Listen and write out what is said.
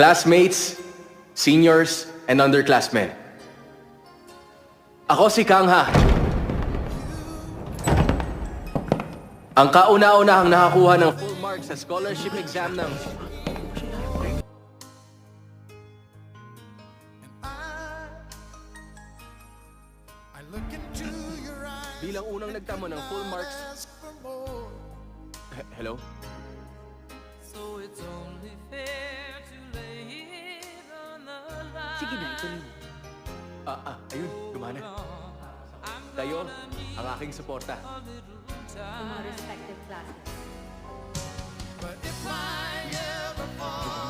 classmates, seniors, and underclassmen. Ako si Kangha. Ang kauna-unahang nakakuha ng full marks sa scholarship exam ng... Bilang unang nagtamo ng full marks... Hello? Sige na, ituloy mo. Ayun, gumana. Kayo, ang aking suporta. Sa mga respective classes. But if I ever fall